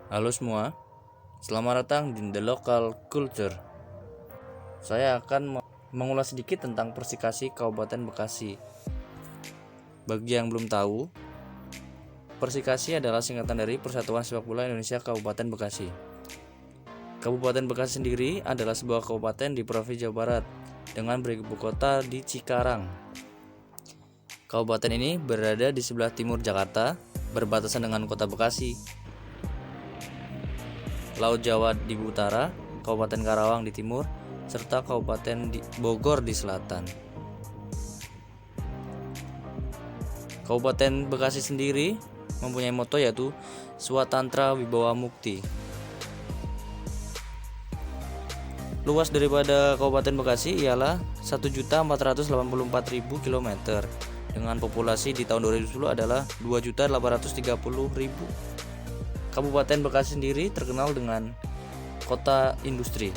Halo semua, selamat datang di The Local Culture. Saya akan mengulas sedikit tentang Persikasi Kabupaten Bekasi. Bagi yang belum tahu, Persikasi adalah singkatan dari Persatuan Sepak Bola Indonesia Kabupaten Bekasi. Kabupaten Bekasi sendiri adalah sebuah kabupaten di Provinsi Jawa Barat dengan beribu kota di Cikarang. Kabupaten ini berada di sebelah timur Jakarta, berbatasan dengan kota Bekasi. Laut Jawa di utara, Kabupaten Karawang di timur, serta Kabupaten Bogor di selatan. Kabupaten Bekasi sendiri mempunyai moto yaitu Swatantra Wibawa Mukti. Luas daripada Kabupaten Bekasi ialah 1.484.000 km dengan populasi di tahun 2010 adalah 2.830.000. Kabupaten Bekasi sendiri terkenal dengan kota industri.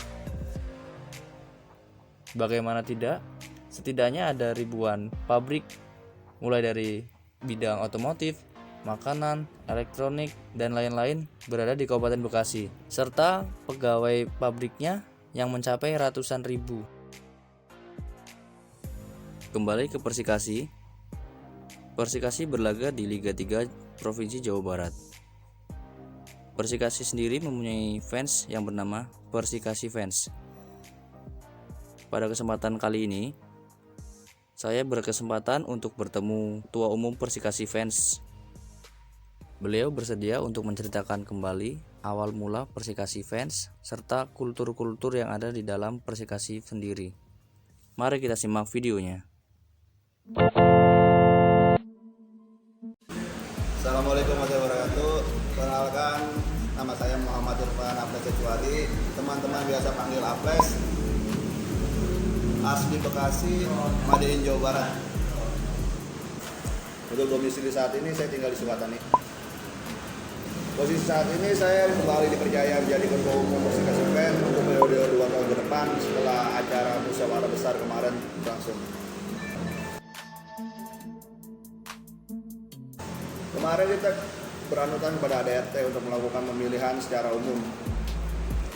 Bagaimana tidak? Setidaknya ada ribuan pabrik mulai dari bidang otomotif, makanan, elektronik, dan lain-lain berada di Kabupaten Bekasi, serta pegawai pabriknya yang mencapai ratusan ribu. Kembali ke Persikasi. Persikasi berlaga di Liga 3 Provinsi Jawa Barat. Persikasi sendiri mempunyai fans yang bernama Persikasi Fans. Pada kesempatan kali ini, saya berkesempatan untuk bertemu Ketua Umum Persikasi Fans. Beliau bersedia untuk menceritakan kembali awal mula Persikasi Fans serta kultur-kultur yang ada di dalam Persikasi sendiri. Mari kita simak videonya. Assalamualaikum warahmatullahi wabarakatuh. Perkenalkan, nama saya Muhammad Irfan Aples Kecuali. Teman-teman biasa panggil Aples. Asli Bekasi, Madiun, Jawa Barat. Untuk domisili saat ini saya tinggal di Sukatani. Posisi saat ini saya kembali dipercaya menjadi Ketua Umum Persikasi Fans untuk periode 2 tahun ke depan setelah acara musyawarah besar kemarin berlangsung. Kemarin kita beranutan kepada ADRT untuk melakukan pemilihan secara umum.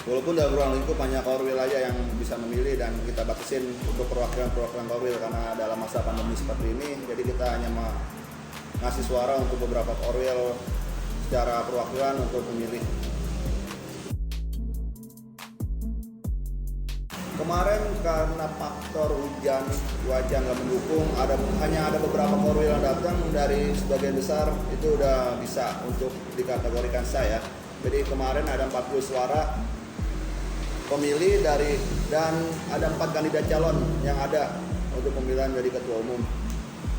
Walaupun dalam ruang lingkup hanya Korwil aja yang bisa memilih dan kita batasin untuk perwakilan Korwil karena dalam masa pandemi seperti ini, jadi kita hanya ngasih suara untuk beberapa Korwil secara perwakilan untuk memilih. Kemarin karena faktor hujan cuaca nggak mendukung, hanya ada beberapa Korwil yang datang, dari sebagian besar itu udah bisa untuk dikategorikan saya. Jadi kemarin ada 40 suara pemilih dan ada 4 kandidat calon yang ada untuk pemilihan jadi ketua umum.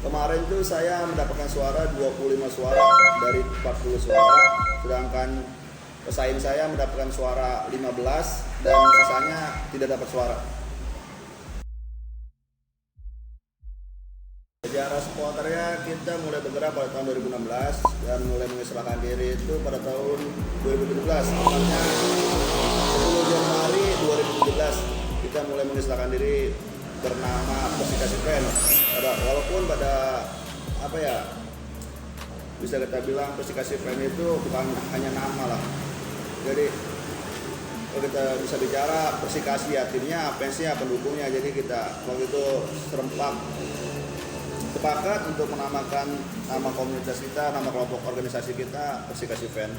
Kemarin tuh saya mendapatkan suara 25 suara dari 40 suara, sedangkan pesaing saya mendapatkan suara 15 dan sisanya tidak dapat suara. Sejarah supporternya kita mulai bergerak pada tahun 2016 dan mulai mengistilahkan diri itu pada tahun 2017. Tepatnya 10 Januari 2017 kita mulai mengistilahkan diri bernama Persikasi Fans. Walaupun bisa kita bilang Persikasi Fans itu bukan hanya nama lah. Jadi kalau kita bisa bicara Persikasi ya timnya, fansnya, pendukungnya. Jadi kita waktu itu sepakat untuk menamakan nama komunitas kita, nama kelompok organisasi kita Persikasi Fans.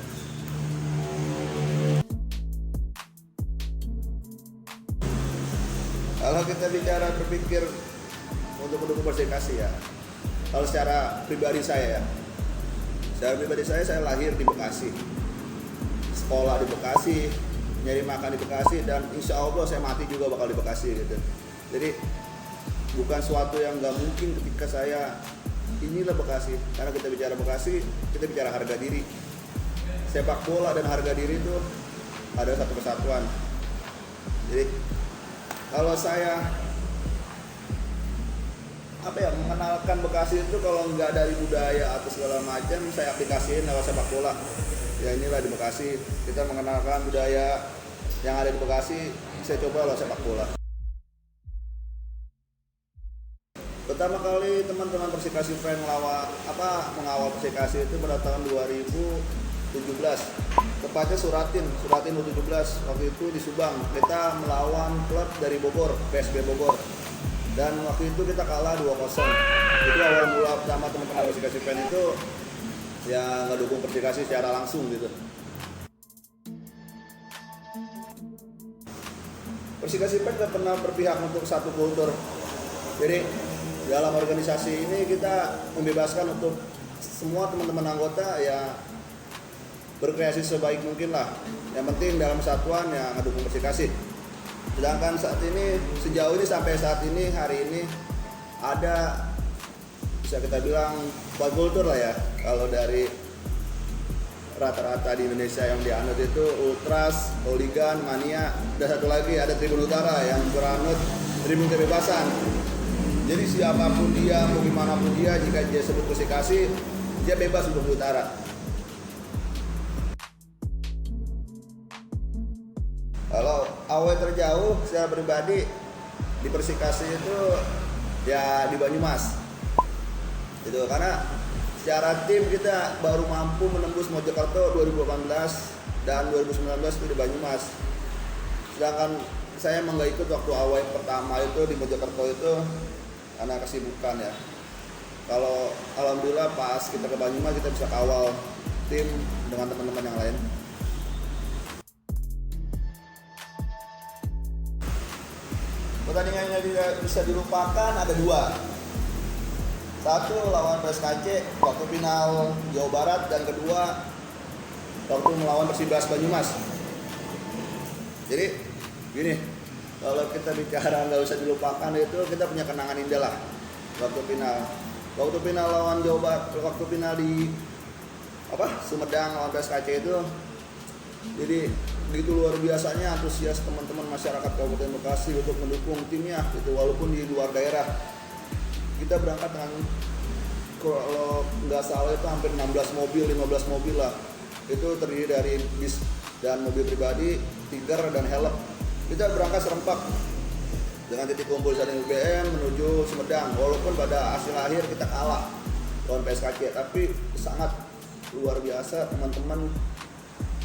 Kalau kita bicara berpikir untuk mendukung Persikasi ya, kalau secara pribadi saya lahir di Bekasi, sekolah di Bekasi, nyari makan di Bekasi, dan insya Allah saya mati juga bakal di Bekasi gitu. Jadi bukan suatu yang nggak mungkin ketika saya inilah Bekasi, karena kita bicara Bekasi, kita bicara harga diri. Sepak bola dan harga diri itu ada satu kesatuan. Jadi kalau saya mengenalkan Bekasi itu, kalau nggak dari budaya atau segala macam, saya aplikasiin lewat sepak bola. Ya inilah di Bekasi, kita mengenalkan budaya yang ada di Bekasi, saya coba lewat sepak bola. Pertama kali teman-teman Persikasi Fans mengawal Persikasi itu pada tahun 2017 U17, tepatnya Suratin U17. Waktu itu di Subang kita melawan klub dari Bogor, PSB Bogor, dan waktu itu kita kalah 2-0. Itu awal mula pertama teman-teman Persikasi Fan itu ya ngedukung Persikasi secara langsung gitu. Persikasi Fan tidak pernah berpihak untuk satu kultur. Jadi dalam organisasi ini kita membebaskan untuk semua teman-teman anggota ya berkreasi sebaik mungkin lah. Yang penting dalam kesatuan ya ngedukung Persikasi. Sedangkan saat ini, sejauh ini sampai saat ini, hari ini ada bisa kita bilang 4 kultur lah ya. Kalau dari rata-rata di Indonesia yang dianut itu Ultras, Hooligan, Mania, dan satu lagi ada Tribun Utara yang beranut Tribun Kebebasan. Jadi siapapun dia, mau gimana pun dia, jika dia sebut Persikasi, dia bebas untuk di Utara. Kalau awal terjauh, secara pribadi di Persikasi itu ya di Banyumas. Itu karena secara tim kita baru mampu menembus Mojokerto 2018 dan 2019 itu di Banyumas. Sedangkan saya emang nggak ikut waktu awal pertama itu di Mojokerto itu karena kesibukan ya. Kalau alhamdulillah pas kita ke Banyumas kita bisa kawal tim dengan teman-teman yang lain. Pertandingan yang tidak bisa dilupakan ada 2. Satu lawan PSKC waktu final Jawa Barat, dan kedua waktu melawan Persibas Banyumas. Jadi gini, kalau kita bicara nggak usah dilupakan itu kita punya kenangan indah lah waktu final lawan Jawa Barat, waktu final di Sumedang lawan PSKC itu. Jadi begitu luar biasanya antusias teman-teman masyarakat Kabupaten Bekasi untuk mendukung timnya gitu, walaupun di luar daerah. Kita berangkat dengan, kalau nggak salah itu hampir 16 mobil, 15 mobil lah. Itu terdiri dari bis dan mobil pribadi, tiger dan helm. Kita berangkat serempak dengan titik kumpul Stadion UBM menuju Sumedang. Walaupun pada hasil akhir kita kalah lawan PSKC, tapi sangat luar biasa teman-teman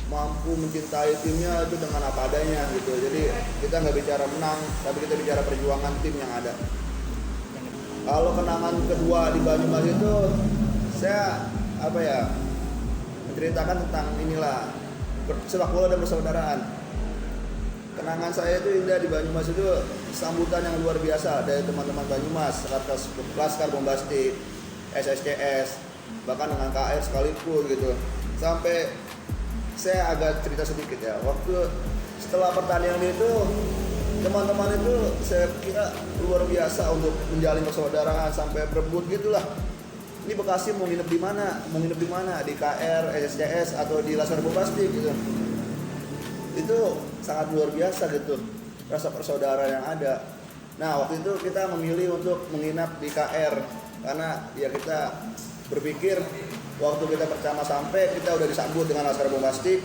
mampu mencintai timnya itu dengan apa adanya gitu. Jadi kita nggak bicara menang, tapi kita bicara perjuangan tim yang ada. Kalau kenangan kedua di Banyumas itu saya menceritakan tentang inilah sepak bola dan persaudaraan. Kenangan saya itu indah di Banyumas itu sambutan yang luar biasa dari teman-teman Banyumas, Laskar Bombastik, SSCS, bahkan dengan KR sekalipun gitu. Sampai saya agak cerita sedikit ya, waktu setelah pertandingan itu teman-teman itu saya kira luar biasa untuk menjalin persaudaraan sampai berebut gitulah. Ini Bekasi mau nginep di mana? Di KR, SSCS atau di Laskar Bombastik gitu. Itu sangat luar biasa gitu rasa persaudaraan yang ada. Nah waktu itu kita memilih untuk menginap di KR karena ya kita berpikir waktu kita pertama sampai kita udah disambut dengan Laskar Bombastik,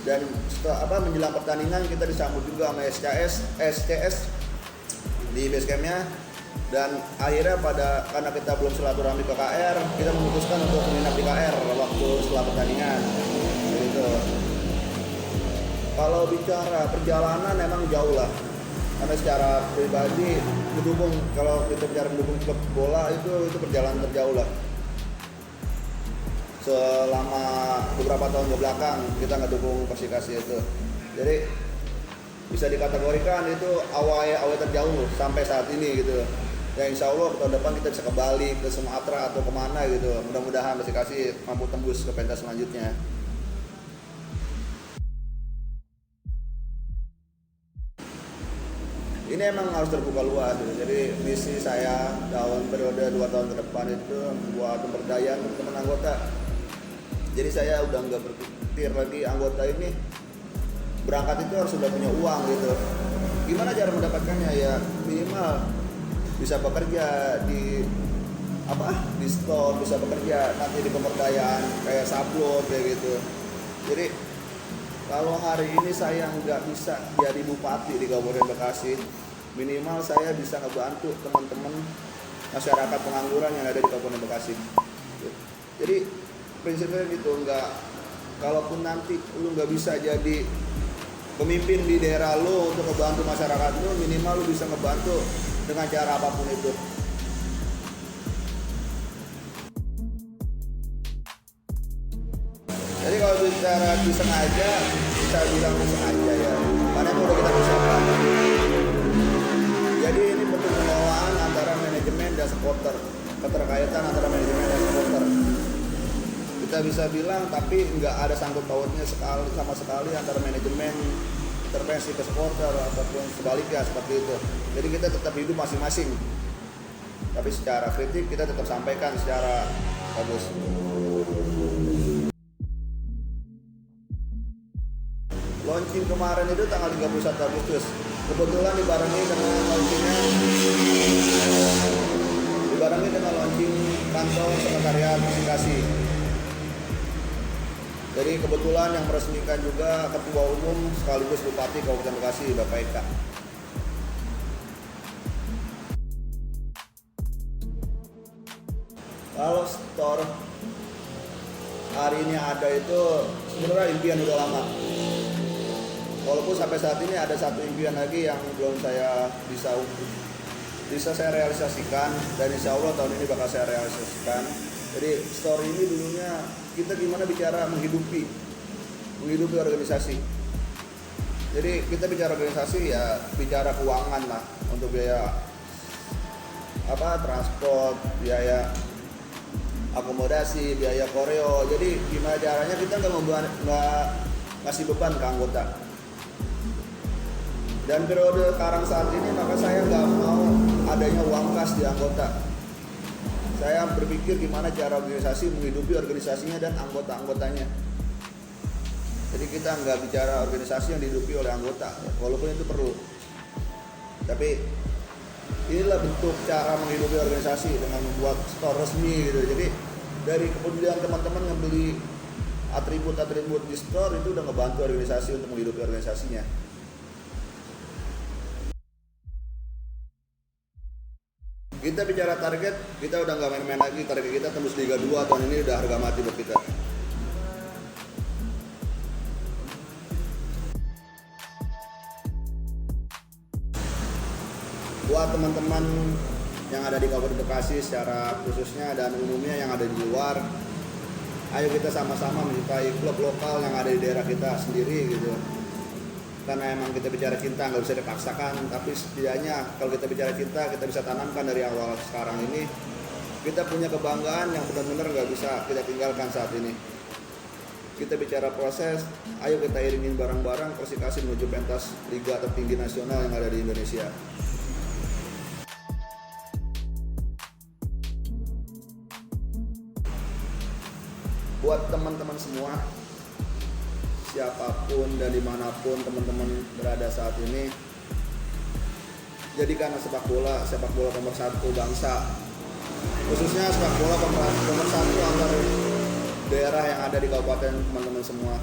dan setelah menjelang pertandingan kita disambut juga sama SCS di base campnya, dan akhirnya karena kita belum silaturahmi ke KR, kita memutuskan untuk menginap di KR waktu setelah pertandingan gitu. Kalau bicara perjalanan emang jauh lah, karena secara pribadi kalau kita bicara mendukung klub bola itu perjalanan terjauh lah. Selama beberapa tahun ke belakang kita ngedukung Persikasi itu, jadi bisa dikategorikan itu awal terjauh sampai saat ini gitu. Ya insya Allah tahun depan kita bisa ke Bali, ke Sumatera atau kemana gitu. Mudah-mudahan Persikasi mampu tembus ke pentas selanjutnya. Ini emang harus terbuka luas gitu. Jadi misi saya dalam periode 2 tahun ke depan itu buat pemberdayaan teman-teman anggota. Jadi saya udah nggak berpikir lagi anggota ini berangkat itu harus sudah punya uang gitu. Gimana cara mendapatkannya? Ya minimal bisa bekerja di store, bisa bekerja nanti di pemberdayaan kayak sablon kayak gitu. Jadi kalau hari ini saya nggak bisa jadi bupati di Kabupaten Bekasi, minimal saya bisa ngebantu teman-teman masyarakat pengangguran yang ada di Kabupaten Bekasi. Jadi prinsipnya gitu, nggak kalaupun nanti lu nggak bisa jadi pemimpin di daerah lu untuk ngebantu masyarakat lu, minimal lu bisa ngebantu dengan cara apapun itu. Jadi kalau bicara disengaja, bisa bilang disengaja ya, karena itu udah kita persiapkan. Jadi ini bentuk pengelolaan antara manajemen dan supporter, keterkaitan antara manajemen dan supporter. Kita bisa bilang, tapi nggak ada sangkut pautnya sama sekali antara manajemen intervensi ke supporter ataupun sebaliknya seperti itu. Jadi kita tetap hidup masing-masing, tapi secara kritik kita tetap sampaikan secara bagus. Launching kemarin itu tanggal 31 Agustus. Kebetulan dibarengi dengan launching kantor sekretariat Bekasi. Jadi kebetulan yang meresmikan juga Ketua Umum sekaligus Bupati Kabupaten Bekasi, Bapak Eka. Kalau store hari ini ada itu sebenarnya impian udah lama. Walaupun sampai saat ini ada satu impian lagi yang belum saya bisa saya realisasikan, dan insya Allah tahun ini bakal saya realisasikan. Jadi store ini dulunya kita gimana bicara menghidupi organisasi. Jadi kita bicara organisasi ya bicara keuangan lah, untuk biaya transport, biaya akomodasi, biaya koreo. Jadi gimana caranya kita nggak ngasih beban ke anggota. Dan periode sekarang saat ini maka saya nggak mau adanya uang kas di anggota. Saya berpikir gimana cara organisasi menghidupi organisasinya dan anggota-anggotanya. Jadi kita nggak bicara organisasi yang dihidupi oleh anggota, ya, walaupun itu perlu. Tapi inilah bentuk cara menghidupi organisasi dengan membuat store resmi gitu. Jadi dari kepedulian teman-teman membeli atribut-atribut di store itu udah ngebantu organisasi untuk menghidupi organisasinya. Kita bicara target, kita udah nggak main-main lagi. Target kita tembus Liga 2 tahun ini udah harga mati buat kita. Buat teman-teman yang ada di Kabupaten Bekasi secara khususnya dan umumnya yang ada di luar, ayo kita sama-sama menyukai klub lokal yang ada di daerah kita sendiri gitu. Karena emang kita bicara cinta nggak bisa dipaksakan, tapi setidaknya kalau kita bicara cinta kita bisa tanamkan dari awal sekarang ini. Kita punya kebanggaan yang benar-benar nggak bisa kita tinggalkan saat ini. Kita bicara proses, ayo kita iringin bareng-bareng Persikasi menuju pentas liga tertinggi nasional yang ada di Indonesia. Buat teman-teman semua, siapapun dan dimanapun teman-teman berada saat ini, jadikan sepak bola pemersatu bangsa, khususnya sepak bola pemersatu antar daerah yang ada di kabupaten teman-teman semua.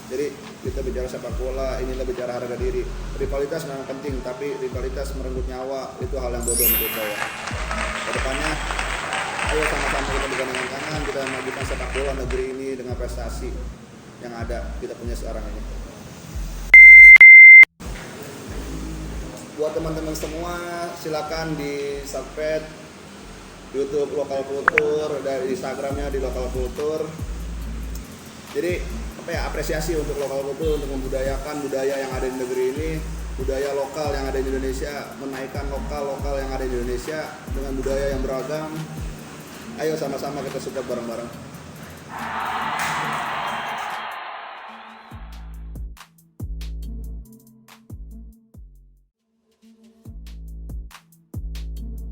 Jadi kita bicara sepak bola, inilah bicara harga diri. Rivalitas memang penting, tapi rivalitas merenggut nyawa itu hal yang bodoh menurut saya. Kedepannya, ayo sama-sama kita bergandingan tangan, kita memajukan sepak bola negeri ini dengan prestasi yang ada kita punya sekarang ini. Buat teman-teman semua, silakan di subscribe YouTube Lokal Kultur, dari Instagramnya di Lokal Kultur. Jadi apresiasi untuk Lokal Kultur untuk membudayakan budaya yang ada di negeri ini, budaya lokal yang ada di Indonesia, menaikkan lokal yang ada di Indonesia dengan budaya yang beragam. Ayo sama-sama kita support bareng-bareng.